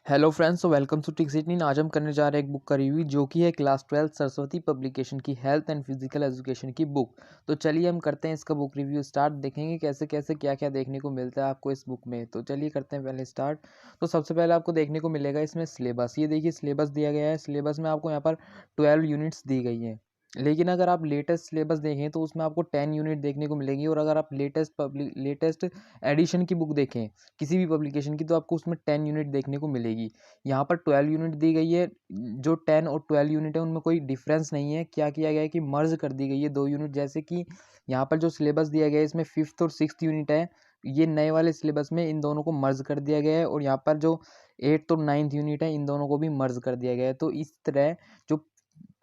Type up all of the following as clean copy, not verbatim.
Hello friends, तो welcome two tick city. आज हम करने जा रहे हैं एक बुक का रिव्यू जो कि है क्लास 12 सरस्वती पब्लिकेशन की हेल्थ एंड फिजिकल एजुकेशन की बुक। तो चलिए हम करते हैं इसका बुक रिव्यू स्टार्ट। देखेंगे कैसे कैसे क्या क्या देखने को मिलता है आपको इस बुक में। तो चलिए करते हैं पहले स्टार्ट। तो सबसे पहले आपको देखने को मिलेगा इसमें सिलेबस। ये देखिए सिलेबस दिया गया है। सिलेबस में आपको यहाँ पर 12 यूनिट्स दी गई हैं, लेकिन अगर आप लेटेस्ट सिलेबस देखें तो उसमें आपको 10 यूनिट देखने को मिलेगी। और अगर आप लेटेस्ट एडिशन की बुक देखें किसी भी पब्लिकेशन की, तो आपको उसमें 10 यूनिट देखने को मिलेगी। यहाँ पर 12 यूनिट दी गई है। जो 10 और 12 यूनिट है उनमें कोई डिफरेंस नहीं है। क्या किया गया है कि मर्ज कर दी गई है 2 यूनिट। जैसे कि यहाँ पर जो सिलेबस दिया गया है इसमें 5th और 6th यूनिट है, ये नए वाले सिलेबस में इन दोनों को मर्ज कर दिया गया है। और यहाँ पर जो 8th और 9th यूनिट है इन दोनों को भी मर्ज कर दिया गया है। तो इस तरह जो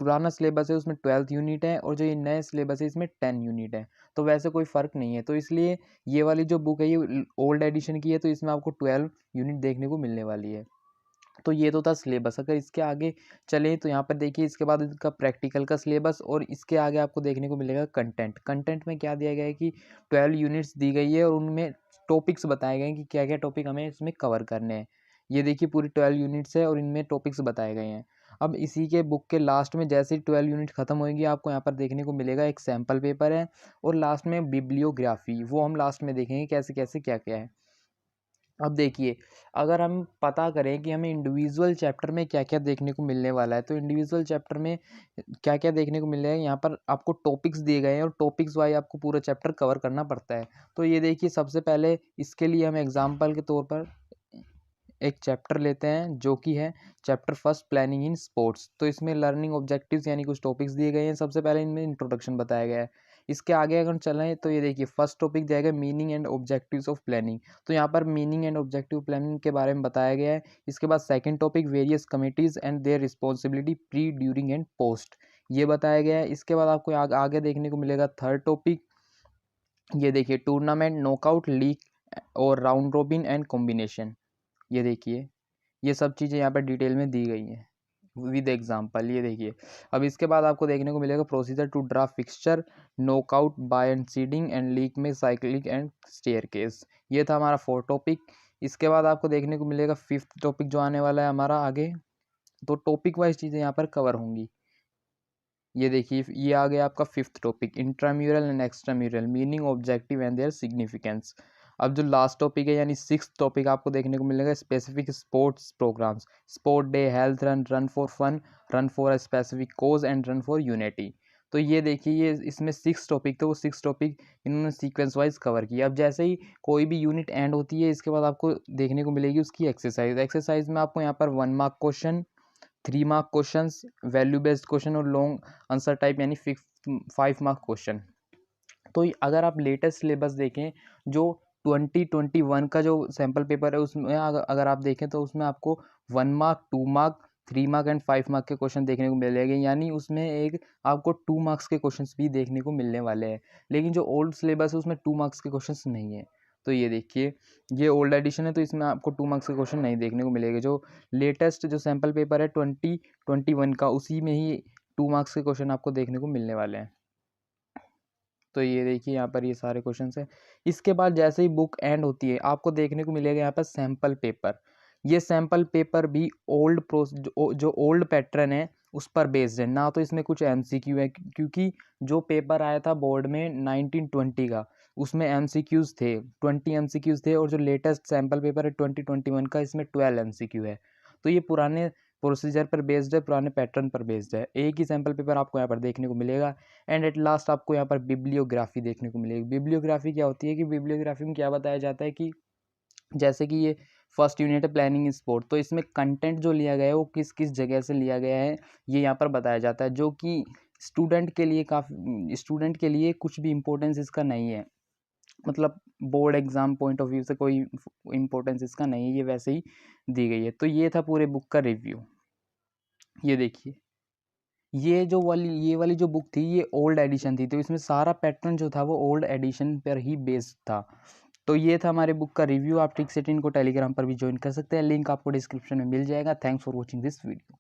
पुराना सिलेबस है उसमें 12th यूनिट है और जो ये नए सिलेबस है इसमें 10 यूनिट है। तो वैसे कोई फ़र्क नहीं है। तो इसलिए ये वाली जो बुक है ये ओल्ड एडिशन की है, तो इसमें आपको 12 यूनिट देखने को मिलने वाली है। तो ये तो था सिलेबस। अगर इसके आगे चलें तो यहाँ पर देखिए इसके बाद इसका प्रैक्टिकल का सिलेबस और इसके आगे आपको देखने को मिलेगा कंटेंट। कंटेंट में क्या दिया गया है कि 12 यूनिट्स दी गई है और उनमें टॉपिक्स बताए गए हैं कि क्या क्या टॉपिक हमें इसमें कवर करने हैं। ये देखिए पूरी 12 यूनिट्स है और इनमें टॉपिक्स बताए गए हैं। अब इसी के बुक के लास्ट में जैसे ही 12 यूनिट ख़त्म होएगी आपको यहाँ पर देखने को मिलेगा एक सैम्पल पेपर है और लास्ट में बिब्लियोग्राफी, वो हम लास्ट में देखेंगे कैसे कैसे क्या क्या है। अब देखिए, अगर हम पता करें कि हमें इंडिविजुअल चैप्टर में क्या-क्या देखने को मिलने वाला है, तो इंडिविजुअल चैप्टर में क्या-क्या देखने को मिलेगा, यहाँ पर आपको टॉपिक्स दिए गए हैं और टॉपिक्स वाइज़ आपको पूरा चैप्टर कवर करना पड़ता है। तो ये देखिए सबसे पहले इसके लिए हम एग्ज़ाम्पल के तौर पर एक चैप्टर लेते हैं जो कि है chapter first planning in sports. तो इसमें लर्निंग ऑब्जेक्टिव्स यानी कुछ टॉपिक्स दिए गए हैं। सबसे पहले इनमें इंट्रोडक्शन बताया गया है। इसके आगे अगर चलें तो ये देखिए फर्स्ट टॉपिक दिया गया meaning and objectives of planning. तो यहाँ पर मीनिंग एंड ऑब्जेक्टिव प्लानिंग के बारे में बताया गया है। इसके बाद second topic various committees and their responsibility pre during and post, ये बताया गया है। इसके बाद आपको आगे देखने को मिलेगा थर्ड टॉपिक। ये देखिए टूर्नामेंट, नॉकआउट, लीग और राउंड रोबिन एंड कॉम्बिनेशन। ये देखिए ये सब चीज़ें यहाँ पर डिटेल में दी गई हैं विद एग्जांपल। ये देखिए अब इसके बाद आपको देखने को मिलेगा procedure to draw fixture, knockout, by and seeding and league में साइक्लिक एंड स्टेयरकेस। ये था हमारा फोर्थ टॉपिक। इसके बाद आपको देखने को मिलेगा फिफ्थ टॉपिक जो आने वाला है हमारा आगे। तो टॉपिक वाइज चीज़ें यहाँ पर कवर होंगी। ये देखिए ये आ गया आपका fifth topic intramural and extramural meaning, objective and their significance. अब जो लास्ट टॉपिक है यानी सिक्स्थ टॉपिक आपको देखने को मिलेगा specific sports programmes, sport day, health run, run for fun, run for a specific cause and run for unity. तो ये देखिए ये इसमें 6 टॉपिक थे, वो 6 टॉपिक इन्होंने सीक्वेंस वाइज कवर किया। अब जैसे ही कोई भी यूनिट एंड होती है इसके बाद आपको देखने को मिलेगी उसकी एक्सरसाइज। एक्सरसाइज में आपको यहाँ पर 1 mark question, 3 mark questions, value based question और लॉन्ग आंसर टाइप यानी 5 मार्क क्वेश्चन। तो अगर आप लेटेस्ट सिलेबस देखें जो 2021 का जो सैम्पल पेपर है उसमें अगर आप देखें तो उसमें आपको 1 mark, 2 mark, 3 mark and 5 mark के क्वेश्चन देखने को मिलेंगे। यानी उसमें एक आपको 2 मार्क्स के क्वेश्चंस भी देखने को मिलने वाले हैं। लेकिन जो ओल्ड सिलेबस है उसमें 2 मार्क्स के क्वेश्चंस नहीं है। तो ये देखिए ये ओल्ड एडिशन है तो इसमें आपको 2 मार्क्स के क्वेश्चन नहीं देखने को मिलेंगे। जो लेटेस्ट जो सैम्पल पेपर है 2021 का उसी में ही 2 मार्क्स के क्वेश्चन आपको देखने को मिलने वाले हैं। तो ये देखिए यहाँ पर ये सारे क्वेश्चंस हैं। इसके बाद जैसे ही बुक एंड होती है आपको देखने को मिलेगा यहाँ पर सैम्पल पेपर। ये सैम्पल पेपर भी ओल्ड जो ओल्ड पैटर्न है उस पर बेस्ड है ना। तो इसमें कुछ एमसीक्यू है क्योंकि जो पेपर आया था बोर्ड में 1920 का उसमें एमसीक्यूज थे, 20 एमसीक्यूज थे। और जो लेटेस्ट सैम्पल पेपर है 2021 का इसमें 12 एमसीक्यू है। तो ये पुराने प्रोसीजर पर बेस्ड है, पुराने पैटर्न पर बेस्ड है। एक ही सैम्पल पेपर आपको यहाँ पर देखने को मिलेगा। एंड एट लास्ट आपको यहाँ पर बिब्लियोग्राफी देखने को मिलेगी। बिब्लियोग्राफी क्या होती है कि बिब्लियोग्राफी में क्या बताया जाता है कि जैसे कि ये फर्स्ट यूनिट है प्लानिंग इन स्पोर्ट, तो इसमें कंटेंट जो लिया गया है वो किस किस जगह से लिया गया है ये यहाँ पर बताया जाता है। जो कि स्टूडेंट के लिए कुछ भी इम्पोर्टेंस इसका नहीं है। मतलब board exam point of view से कोई इम्पोर्टेंस इसका नहीं है, ये वैसे ही दी गई है। तो ये था पूरे बुक का रिव्यू। ये देखिए ये वाली जो बुक थी ये ओल्ड एडिशन थी, तो इसमें सारा पैटर्न जो था वो ओल्ड एडिशन पर ही बेस्ड था। तो ये था हमारे बुक का रिव्यू। आप ट्रिक सेट इनको टेलीग्राम पर भी ज्वाइन कर सकते हैं, लिंक आपको डिस्क्रिप्शन में मिल जाएगा। Thanks for watching this video.